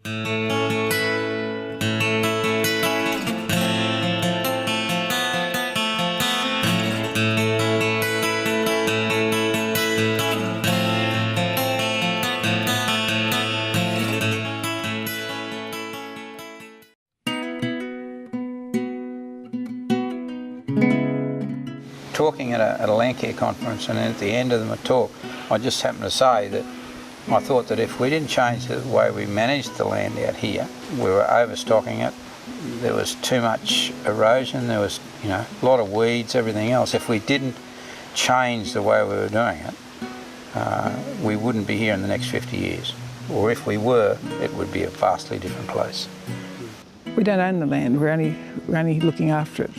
Talking at a land care conference, and at the end of the talk I just happened to say that I thought that if we didn't change the way we managed the land out here, we were overstocking it, there was too much erosion, there was a lot of weeds, everything else. If we didn't change the way we were doing it, we wouldn't be here in the next 50 years. Or if we were, it would be a vastly different place. We don't own the land, we're only looking after it.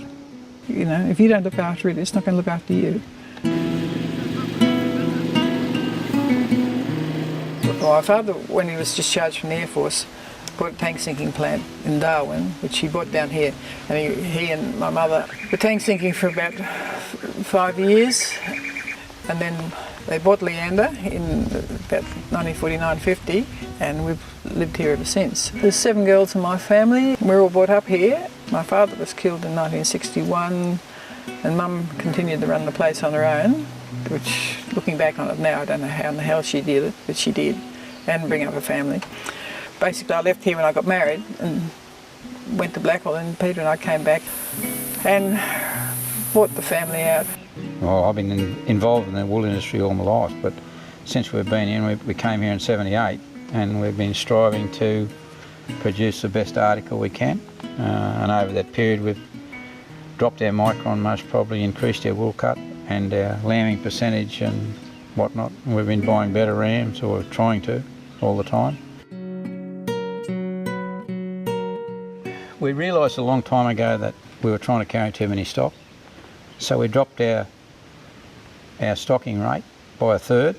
If you don't look after it, it's not going to look after you. My father, when he was discharged from the Air Force, bought a tank sinking plant in Darwin, which he bought down here. And he and my mother were tank sinking for about 5 years. And then they bought Leander in about 1949-50, and we've lived here ever since. There's 7 girls in my family. We're all brought up here. My father was killed in 1961, and Mum continued to run the place on her own, which, looking back on it now, I don't know how in the hell she did it, but she did, and bring up a family. Basically, I left here when I got married and went to Blackwell, and Peter and I came back and bought the family out. Well, I've been involved in the wool industry all my life, but since we've been in, we came here in '78, and we've been striving to produce the best article we can. And over that period, we've dropped our micron, most probably increased our wool cut and our lambing percentage and whatnot. We've been buying better rams, or trying to, all the time. We realised a long time ago that we were trying to carry too many stock, so we dropped our stocking rate by a third.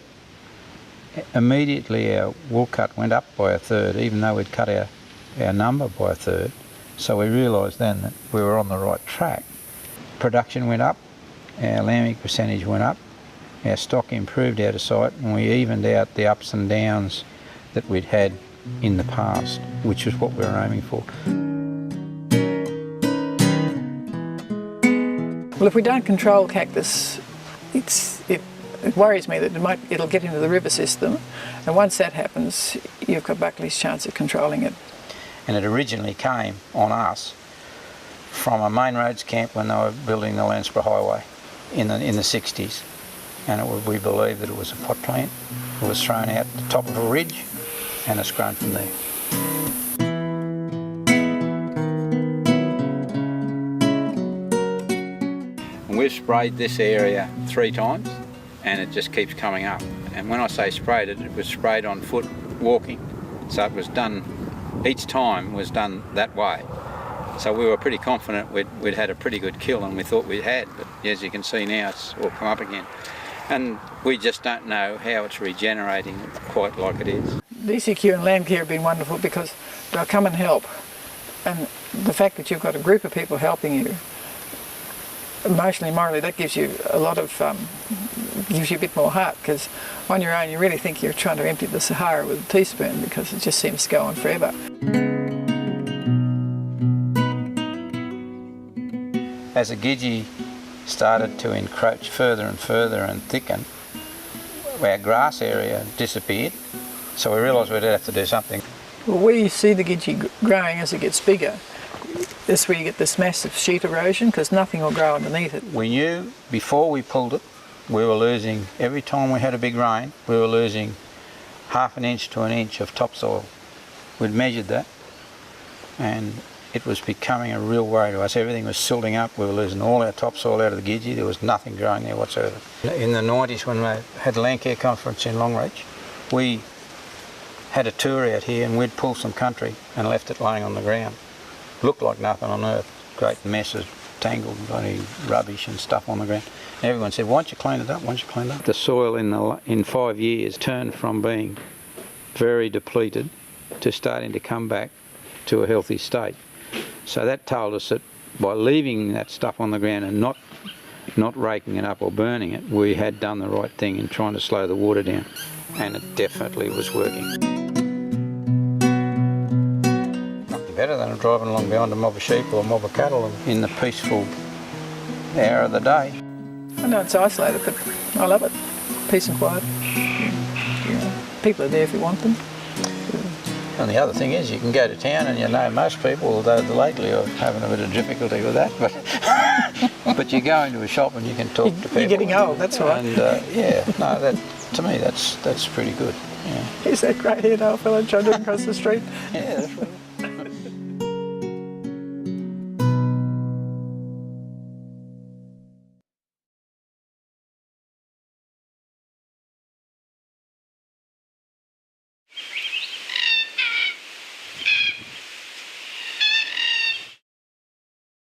Immediately our wool cut went up by a third, even though we'd cut our number by a third. So we realised then that we were on the right track. Production went up, our lambing percentage went up, our stock improved out of sight, and we evened out the ups and downs that we'd had in the past, which was what we were aiming for. Well, if we don't control cactus, it worries me that it'll get into the river system, and once that happens, you've got Buckley's chance of controlling it. And it originally came on us from a main roads camp when they were building the Landsborough Highway in the 60s. And we believe that it was a pot plant. It was thrown out the top of a ridge, and it's grown from there. And we've sprayed this area 3 times, and it just keeps coming up. And when I say sprayed, it was sprayed on foot walking. So it was done, each time was done that way. So we were pretty confident we'd had a pretty good kill, and we thought we had, but as you can see now, it's all come up again. And we just don't know how it's regenerating quite like it is. DCQ and Landcare have been wonderful because they'll come and help. And the fact that you've got a group of people helping you, emotionally, morally, that gives you a lot of, gives you a bit more heart, because on your own you really think you're trying to empty the Sahara with a teaspoon, because it just seems to go on forever. As the Gidgee started to encroach further and further and thicken, our grass area disappeared, so we realised we'd have to do something. Well, we see the Gidgee growing as it gets bigger. That's where you get this massive sheet erosion, because nothing will grow underneath it. We knew before we pulled it, we were losing, every time we had a big rain, we were losing 1/2 inch to 1 inch of topsoil. We'd measured that, and it was becoming a real worry to us. Everything was silting up. We were losing all our topsoil out of the Gidgee. There was nothing growing there whatsoever. In the 90s, when we had the Landcare conference in Longreach, we had a tour out here, and we'd pull some country and left it laying on the ground. Looked like nothing on earth. Great messes, tangled bloody rubbish and stuff on the ground. And everyone said, "Why don't you clean it up? Why don't you clean it up?" The soil in 5 years turned from being very depleted to starting to come back to a healthy state. So that told us that by leaving that stuff on the ground and not raking it up or burning it, we had done the right thing in trying to slow the water down, and it definitely was working. better than driving along behind a mob of sheep or a mob of cattle in the peaceful hour of the day. I know it's isolated, but I love it. Peace and quiet. People are there if you want them. And the other thing is, you can go to town and you know most people, although lately I'm having a bit of difficulty with that, but you go into a shop and you can talk to people. You're getting old, that's right. And to me, that's pretty good. Yeah. Here's that grey-haired old fellow trotting across the street. Yeah, that's right.